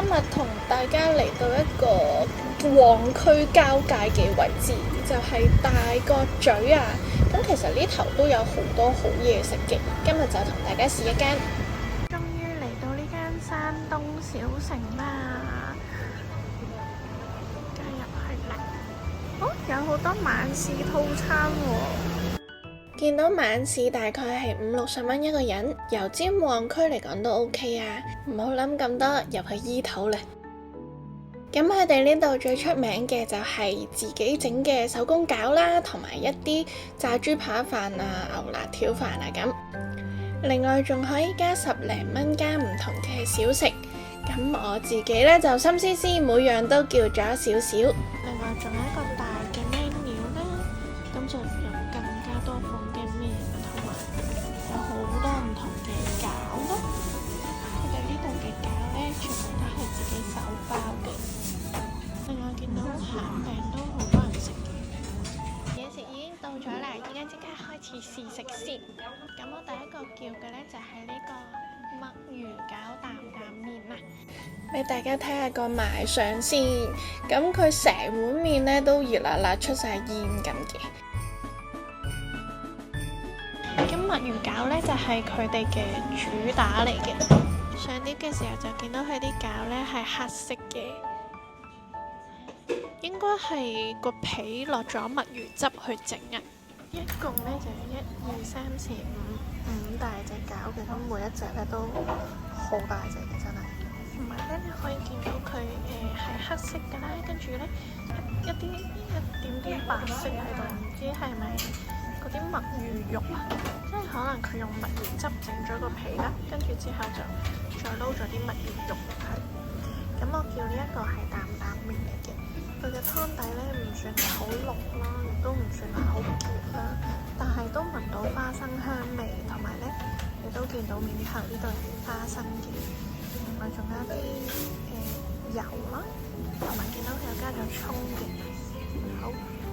日同大家嚟到一個旺區交界嘅位置，就係大角咀啊！咁其實呢頭都有好多好嘢食嘅，今日就同大家試一間。終於嚟到呢間山東小城啦，加入去啦！哦，有好多晚市套餐喎。見到晚市大概係50-60蚊一個人，油尖旺區嚟講都 OK 啊，唔好諗咁多，入去醫肚啦。咁佢哋呢度最出名嘅就係自己整嘅手工餃啦，同埋一啲炸豬扒飯啊、牛辣條飯啊咁。另外仲可以加10零蚊加唔同嘅小食。咁我自己呢，就心思思，每樣都叫咗少少。另外仲有一個大嘅 menu 啦，咁就有更加多款嘅麵，同埋有好多唔同嘅餃咯。佢哋呢度嘅餃呢，全部都係自己手包嘅。另外見到餡餅都好多人食嘅。嘢食已經到咗啦，而家即刻開始試食先。咁我第一個叫嘅呢，就係呢個墨魚餃擔擔麵啦。俾大家睇下個賣相先，咁佢成碗麵呢都熱辣辣出晒煙咁嘅。咁墨魚餃呢，就係佢哋嘅主打嚟嘅。上碟嘅時候就見到佢啲餃呢係黑色嘅，應該係個皮落咗墨魚汁去整啊。一共呢就有1、2、3、4、5大隻餃嘅，咁每一隻呢都好大隻嘅，真係。同埋呢，你可以見到佢係黑色㗎啦，跟住呢，一點點白色喺度，唔知係咪嗰啲墨魚肉啊？即係可能佢用墨魚汁整咗個皮啦，跟住之後就再撈咗啲墨魚肉落去。咁我叫呢一個係擔擔麵嚟嘅，佢嘅湯底呢唔算係好濃啦，亦都唔算係好結啦，但係都聞到花生香味，同埋呢，亦都見到面頭呢度有花生嘅。另外仲有啲油啦，同埋見到佢有加咗葱嘅。好，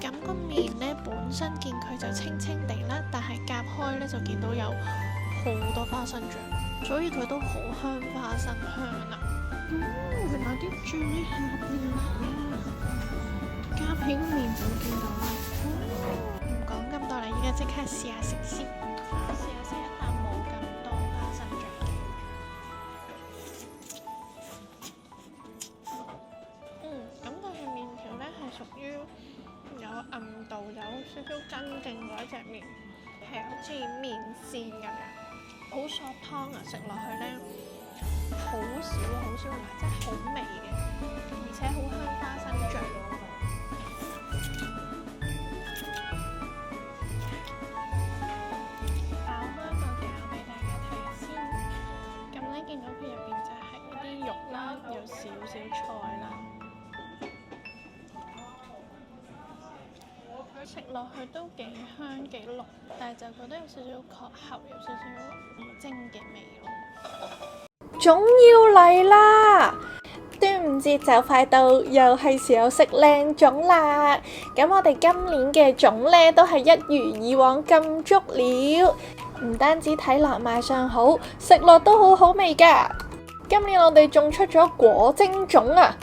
咁個麵呢本身見佢就清清地啦，但係夾開呢就見到有好多花生醬，所以佢都好香花生香啊。原來啲醬喺下邊啊，夾起個麵就見到啦。唔講咁多啦，而家即刻試下食先，試下食一啖冇咁多花生醬嘅。咁但係麵條呢係屬於有韌度，有少少真正嗰一隻麵，係好似麵線咁樣，好索湯啊！食落去呢，好少同埋真係好味嘅，而且好香花生醬。爆開個餃俾大家睇先，咁呢見到佢入邊就係一啲肉啦，有少少菜啦。食落去都幾香幾濃，但係就覺得有少少確喉，有少少蒸嘅味咯。總要嚟啦！端午節就快到，又係時候食靚粽啦。咁我哋今年嘅粽呢，都係一如以往咁足料，唔單止睇落賣相好，食落都好好味㗎。今年我哋仲出咗果蒸粽啊，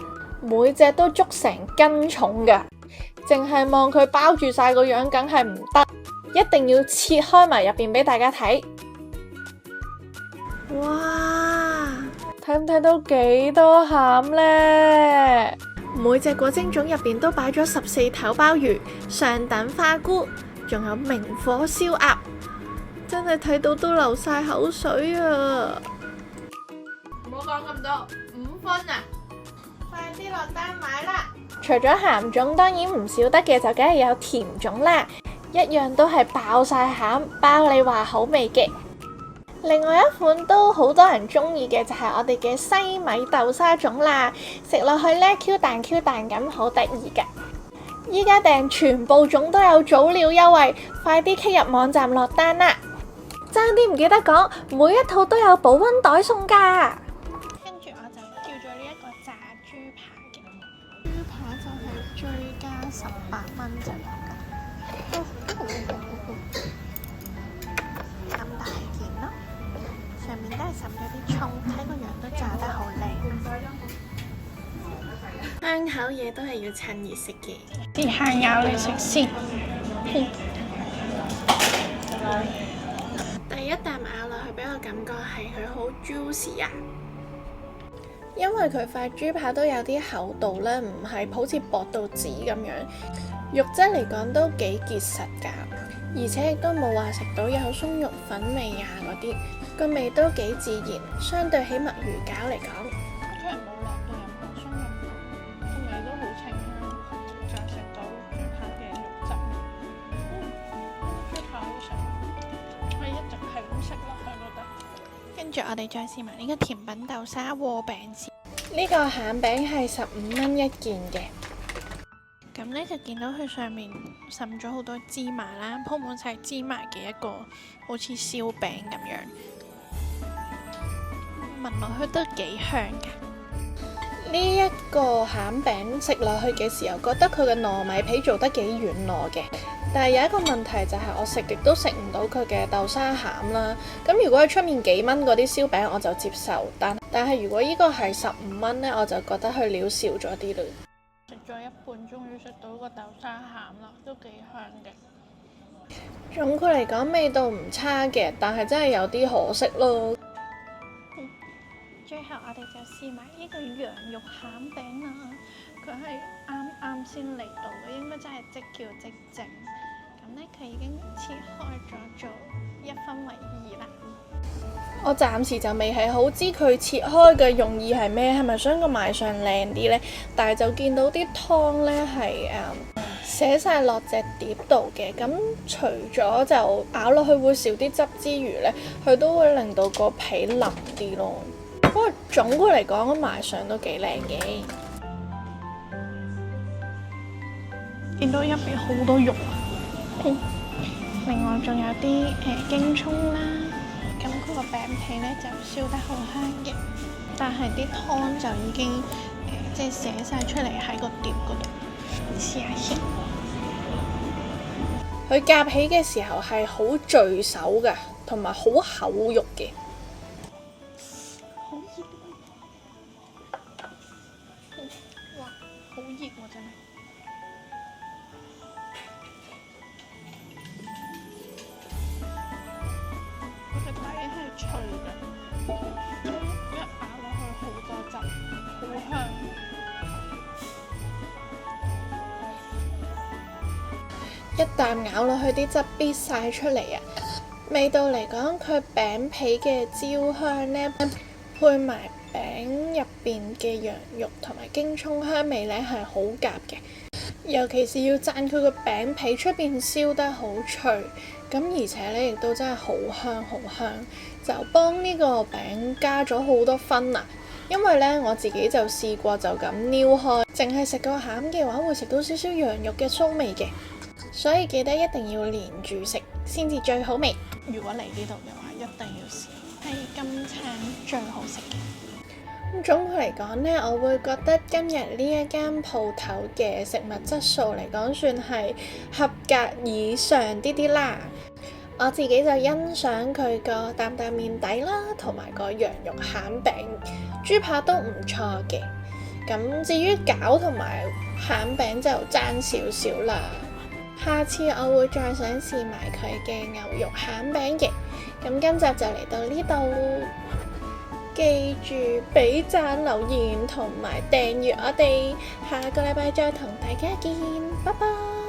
每隻都足成斤重㗎。淨係望佢包住晒個樣，梗係唔得，一定要切開埋入邊俾大家睇。哇！睇唔睇到幾多餡呢？每隻果蒸粽入邊都擺咗14頭鮑魚、上等花菇，仲有明火燒鴨，真係睇到都流晒口水啊！唔好講咁多，5分啊！快啲落單買啦！除咗鹹粽，當然唔少得嘅就梗係有甜粽啦，一樣都係爆晒餡，包你話好味嘅。另外一款都好多人中意嘅就係我哋嘅西米豆沙粽啦，食落去呢 Q 彈 Q 彈咁，好得意噶。依家訂全部粽都有早鳥優惠，快啲 click入網站落單啦！爭啲唔記得講，每一套都有保溫袋送噶。跟住我就叫咗呢一個炸豬扒嘅，豬扒就係追加18蚊就有噶。咁大件咯，上面都係滲咗啲葱，睇個樣都炸得好靚。香口嘢都係要趁熱食嘅。試下咬嚟食先。第一啖咬落去俾我感覺係佢好 juicy 啊，因為佢塊豬扒都有啲厚度咧，唔係好似薄到紙咁樣，肉質嚟講都幾結實㗎，而且亦都冇話食到有鬆肉粉味啊嗰啲，個味都幾自然，相對起墨魚餃嚟講。佢係冇落到任何鬆肉粉，個味都好清香，就食到豬扒嘅肉質味。豬扒好食，可以一直係咁食落去都得。跟住我哋再試埋呢個甜品豆沙鍋餅先。呢個餡餅係15蚊一件嘅。咁呢就見到佢上面滲咗好多芝麻啦，鋪滿晒芝麻嘅一個好似燒餅咁樣，聞落去都幾香嘅。呢一個餡餅食落去嘅時候，覺得佢嘅糯米皮做得幾軟糯嘅，但係有一個問題就係我食極都食唔到佢嘅豆沙餡啦。咁如果係出面幾蚊嗰啲燒餅我就接受，但係如果呢個係15蚊呢，我就覺得佢料少咗啲嘞。食咗一半，終於食到個豆沙餡啦，都幾香嘅。總括嚟講，味道唔差嘅，但係真係有啲可惜咯。最後我哋就試埋呢個羊肉餡餅啦，佢係啱先嚟到嘅，應該真係即叫即整。咁呢，佢已經切開咗做1分為2啦。我暫時就未係好知佢切開嘅用意係咩，係咪想個賣相靚啲呢？但係就見到啲湯呢係寫晒落隻碟度嘅，咁除咗就咬落去會少啲汁之餘呢，佢都會令到個皮腍啲咯。不過總括嚟講，個賣相都幾靚嘅。見到入邊好多肉啊！另外仲有啲京葱啦。咁佢個餅皮咧就燒得好香嘅，但係啲湯就已經即係寫晒出嚟喺個碟嗰度。試下先，佢夾起嘅時候係好墜手㗎，同埋好厚肉嘅。好熱哇！好熱喎，真係。脆嘅，一咬落去好多汁，好香。一啖咬落去啲汁逼晒出嚟啊！味道嚟講，佢餅皮嘅焦香呢，配埋餅入邊嘅羊肉同埋京葱香味呢，係好夾嘅。尤其是要讚佢個餅皮出邊燒得好脆，咁而且呢亦都真係好香好香，就幫呢個餅加咗好多分啊！因為呢，我自己就試過就咁撩開，淨係食個餡嘅話，會食到少少羊肉嘅酥味嘅，所以記得一定要連住食先至最好味。如果嚟呢度嘅話，一定要試，係今餐最好食嘅。總括嚟講呢，我會覺得今日呢一間鋪頭嘅食物質素嚟講，算係合格以上啲啲啦。我自己就欣賞佢個擔擔麵底啦，同埋個羊肉餡餅、豬扒都唔錯嘅。咁至於餃同埋餡餅就爭少少啦。下次我會再想試埋佢嘅牛肉餡餅嘅。咁今集就嚟到呢度。記住俾讚、留言同埋訂閱我哋，下個禮拜再同大家見，拜拜。